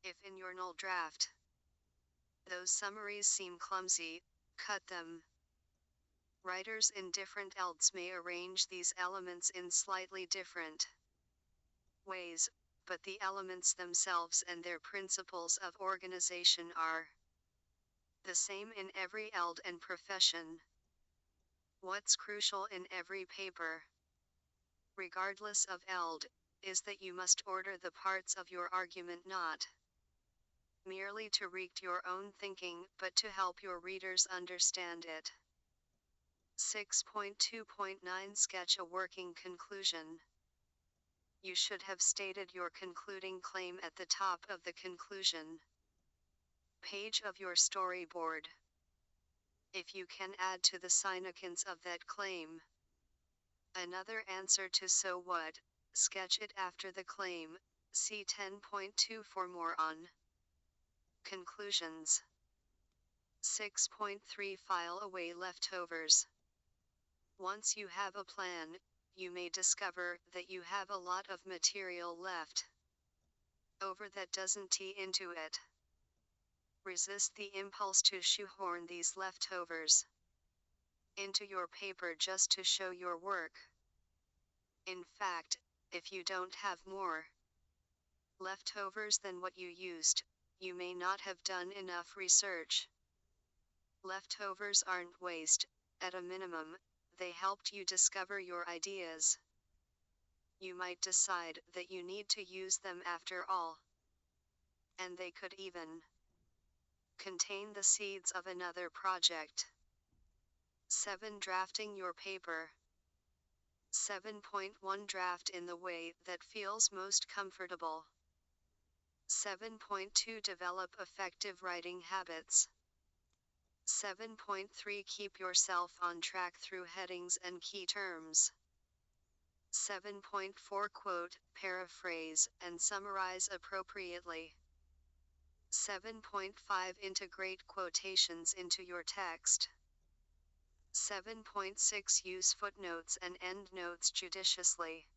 If in your null draft those summaries seem clumsy, cut them. Writers in different ELDs may arrange these elements in slightly different ways, but the elements themselves and their principles of organization are the same in every ELD and profession. What's crucial in every paper, regardless of ELD, is that you must order the parts of your argument not merely to wreak your own thinking, but to help your readers understand it. 6.2.9 Sketch a working conclusion. You should have stated your concluding claim at the top of the conclusion page of your storyboard. If you can add to the significance of that claim another answer to so what, sketch it after the claim. See 10.2 for more on conclusions. 6.3 File away leftovers. Once you have a plan, you may discover that you have a lot of material left over that doesn't tee into it. Resist the impulse to shoehorn these leftovers into your paper just to show your work. In fact, if you don't have more leftovers than what you used, you may not have done enough research. Leftovers aren't waste. At a minimum, they helped you discover your ideas. You might decide that you need to use them after all. And they could even contain the seeds of another project. 7. Drafting your paper. 7.1 Draft in the way that feels most comfortable. 7.2 Develop effective writing habits. 7.3 Keep yourself on track through headings and key terms. 7.4 Quote, paraphrase, and summarize appropriately. 7.5 Integrate quotations into your text. 7.6 Use footnotes and endnotes judiciously.